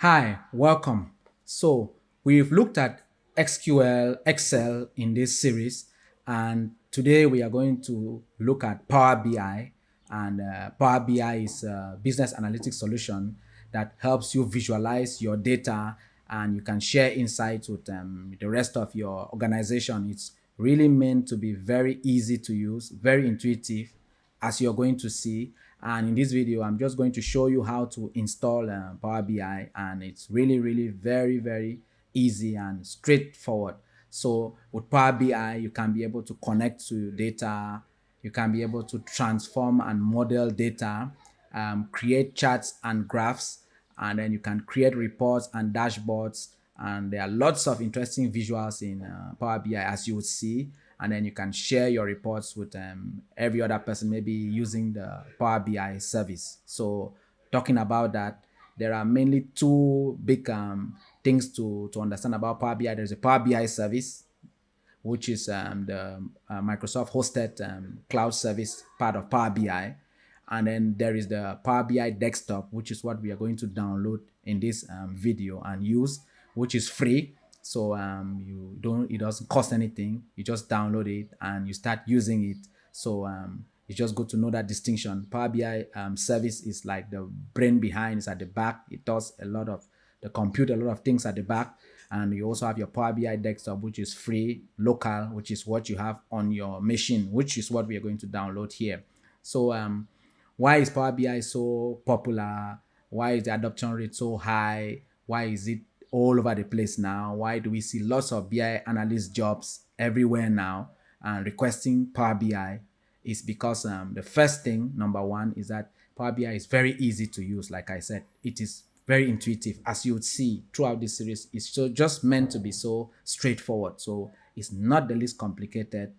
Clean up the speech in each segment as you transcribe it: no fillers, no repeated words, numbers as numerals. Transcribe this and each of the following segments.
Hi, welcome. So, we've looked at SQL, Excel in this series, and today we are going to look at Power BI. And Power BI is a business analytics solution that helps you visualize your data and you can share insights with the rest of your organization. It's really meant to be very easy to use, very intuitive, as you're going to see. And in this video, I'm just going to show you how to install Power BI, and it's really very easy and straightforward. So with Power BI, you can be able to connect to data, you can be able to transform and model data, create charts and graphs, and then you can create reports and dashboards. And there are lots of interesting visuals in Power BI, as you would see. And then you can share your reports with every other person, maybe using the Power BI service. So talking about that, there are mainly two big things to understand about Power BI. There's a Power BI service, which is the Microsoft hosted cloud service part of Power BI. And then there is the Power BI desktop, which is what we are going to download in this video and use, which is free. So it doesn't cost anything. You just download it and you start using it. So it's just good to know that distinction. Power BI service is like the brain behind, it's at the back. It does a lot of the compute, a lot of things at the back. And you also have your Power BI desktop, which is free, local, which is what you have on your machine, which is what we are going to download here. So why is Power BI so popular? Why is the adoption rate so high? Why is it all over the place now? Why do we see lots of BI analyst jobs everywhere now and requesting Power BI? Is because the first thing, number one, is that Power BI is very easy to use. Like I said, it is very intuitive. As you would see throughout this series, it's so just meant to be so straightforward. So it's not the least complicated.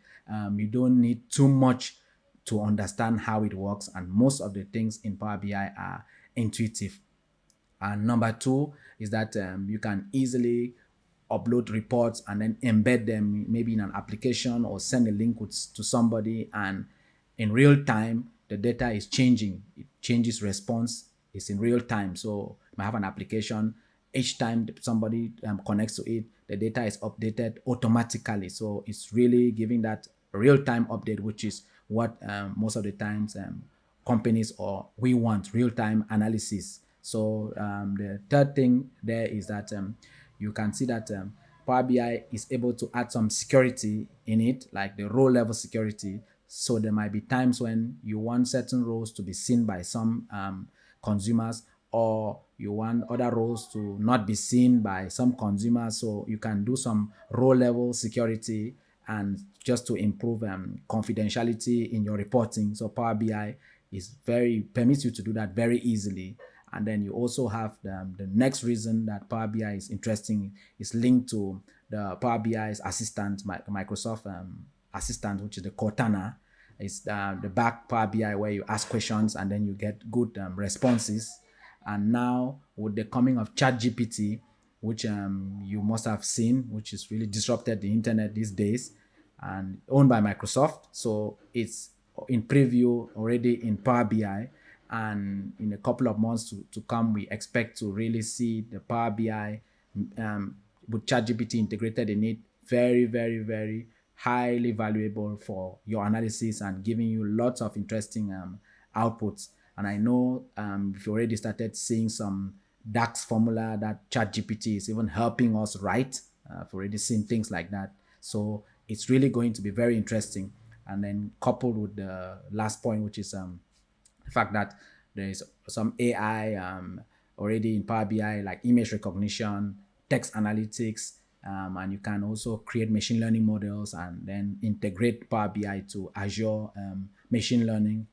You don't need too much to understand how it works, and most of the things in Power BI are intuitive. And number two is that you can easily upload reports and then embed them maybe in an application or send a link to somebody, and in real time the data is changing. It changes response is in real time. So you might have an application, each time somebody connects to it, the data is updated automatically. So it's really giving that real-time update, which is what most of the times companies or we want, real-time analysis. So the third thing there is that you can see that Power BI is able to add some security in it, like the row level security. So there might be times when you want certain rows to be seen by some consumers, or you want other rows to not be seen by some consumers. So you can do some row level security and just to improve confidentiality in your reporting. So Power BI is very permits you to do that very easily. And then you also have the next reason that Power BI is interesting is linked to the Power BI's assistant, Microsoft assistant, which is the Cortana. It's the back Power BI where you ask questions and then you get good responses. And now with the coming of ChatGPT, which you must have seen, which is really disrupted the internet these days, and owned by Microsoft. So it's in preview already in Power BI. And in a couple of months to come, we expect to really see the Power BI with ChatGPT integrated in it. Very highly valuable for your analysis and giving you lots of interesting outputs. And I know you've already started seeing some DAX formula that ChatGPT is even helping us write. I've already seen things like that. So it's really going to be very interesting. And then coupled with the last point, which is the fact that there is some AI already in Power BI, like image recognition, text analytics, and you can also create machine learning models and then integrate Power BI to Azure machine learning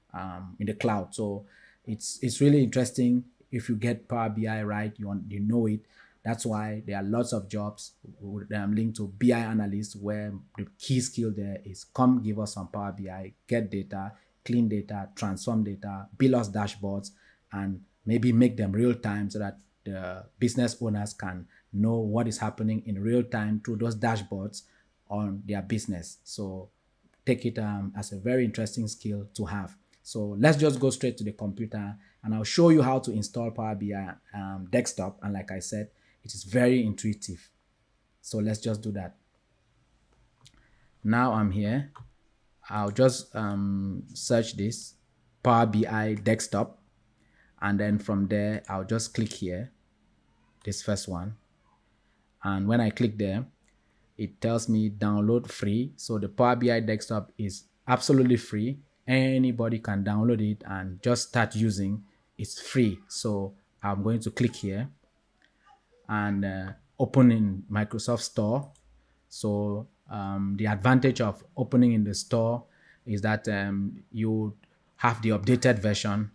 in the cloud. So it's really interesting. If you get Power BI right, you know it. That's why there are lots of jobs linked to BI analysts, where the key skill there is come give us some Power BI, get data, clean data, transform data, build us dashboards, and maybe make them real time so that the business owners can know what is happening in real time through those dashboards on their business. So take it as a very interesting skill to have. So let's just go straight to the computer and I'll show you how to install Power BI desktop. And like I said, it is very intuitive. So let's just do that. Now I'm here. I'll just search this Power BI desktop. And then from there, I'll just click here, this first one. And when I click there, it tells me download free. So the Power BI desktop is absolutely free. Anybody can download it and just start using. It's free. So I'm going to click here and open in Microsoft Store. So the advantage of opening in the store is that you have the updated version,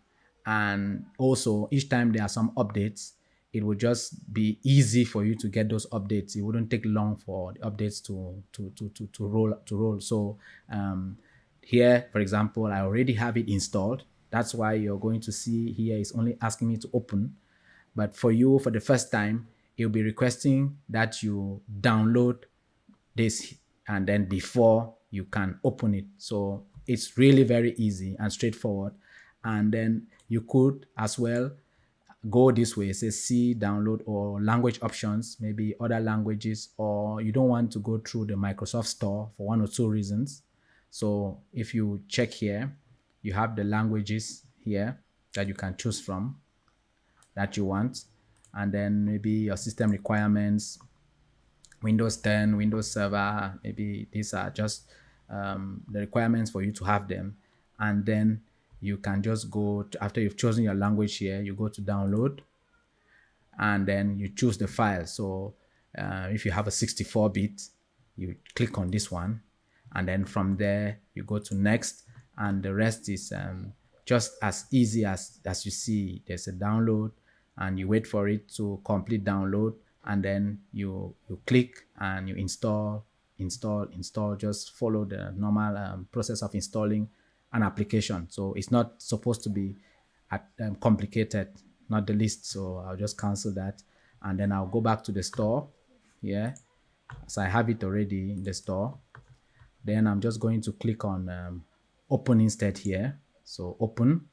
and also each time there are some updates, it will just be easy for you to get those updates. It wouldn't take long for the updates to roll. So here, for example, I already have it installed. That's why you're going to see here is only asking me to open. But for you, for the first time, it'll be requesting that you download this and then before you can open it. So it's really very easy and straightforward. And then you could as well go this way, say see download or language options, maybe other languages, or you don't want to go through the Microsoft Store for one or two reasons. So if you check here, you have the languages here that you can choose from that you want, and then maybe your system requirements, Windows 10, Windows Server, maybe these are just the requirements for you to have them. And then you can just go to, after you've chosen your language here, you go to download and then you choose the file. So if you have a 64-bit, you click on this one, and then from there you go to next, and the rest is just as easy as you see. There's a download and you wait for it to complete download, and then you click and you install. Just follow the normal process of installing an application. So it's not supposed to be complicated, not the least. So I'll just cancel that, and then I'll go back to the store here, so I have it already in the store. Then I'm just going to click on open instead here. So open.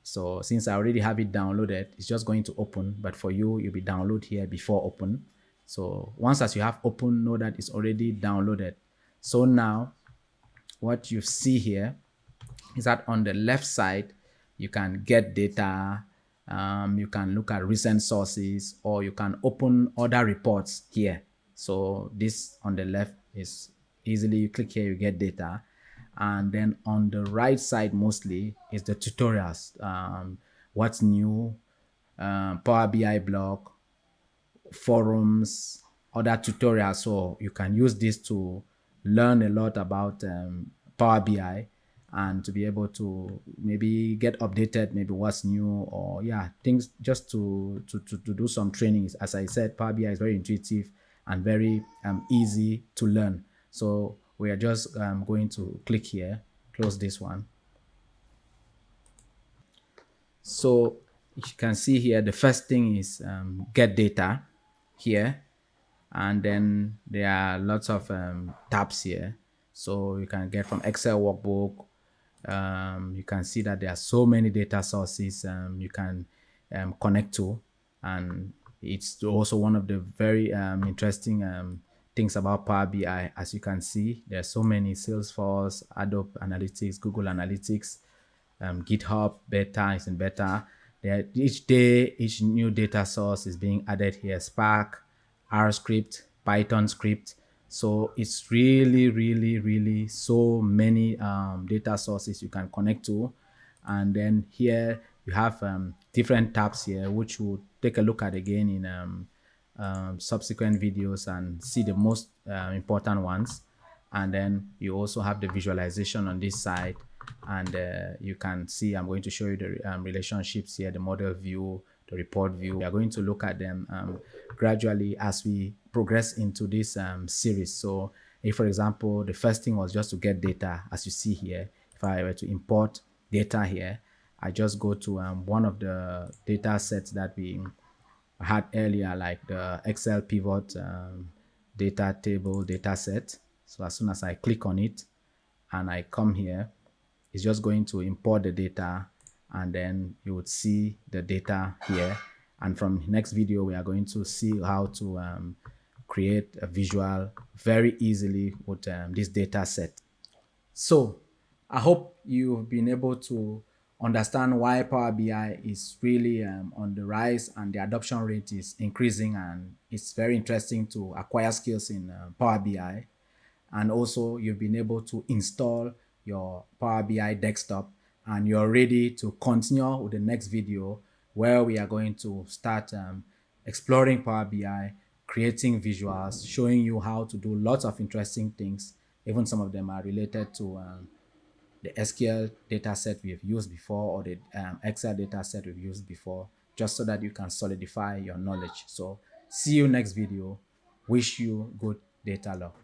So since I already have it downloaded, it's just going to open, but for you, you'll be download here before open. So once as you have open, know that it's already downloaded. So now what you see here is that on the left side, you can get data, you can look at recent sources, or you can open other reports here. So this on the left is easily, you click here, you get data. And then on the right side mostly is the tutorials, what's new, Power BI blog, forums, other tutorials. So you can use this to learn a lot about Power BI and to be able to maybe get updated, maybe what's new, or yeah, things just to do some trainings. As I said, Power BI is very intuitive and very easy to learn. So we are just going to click here, close this one. So you can see here, the first thing is get data here, and then there are lots of tabs here. So you can get from Excel workbook. You can see that there are so many data sources you can connect to, and it's also one of the very interesting things about Power BI. As you can see, there are so many: Salesforce, Adobe Analytics, Google Analytics, GitHub beta is in beta. There, each day, each new data source is being added here: Spark, R script, Python script. So it's really so many data sources you can connect to. And then here you have different tabs here, which we'll take a look at again in subsequent videos and see the most important ones. And then you also have the visualization on this side, and you can see, I'm going to show you the relationships here, the model view, the report view. We are going to look at them gradually as we progress into this series. So if, for example, the first thing was just to get data, as you see here, if I were to import data here, I just go to one of the data sets that we had earlier, like the Excel pivot data table data set. So as soon as I click on it and I come here, it's just going to import the data, and then you would see the data here. And from next video, we are going to see how to create a visual very easily with this data set. So I hope you've been able to understand why Power BI is really on the rise, and the adoption rate is increasing, and it's very interesting to acquire skills in Power BI. And also you've been able to install your Power BI desktop, and you're ready to continue with the next video, where we are going to start exploring Power BI, creating visuals, showing you how to do lots of interesting things. Even some of them are related to the SQL data set we've used before, or the Excel data set we've used before, just so that you can solidify your knowledge. So see you next video. Wish you good data luck.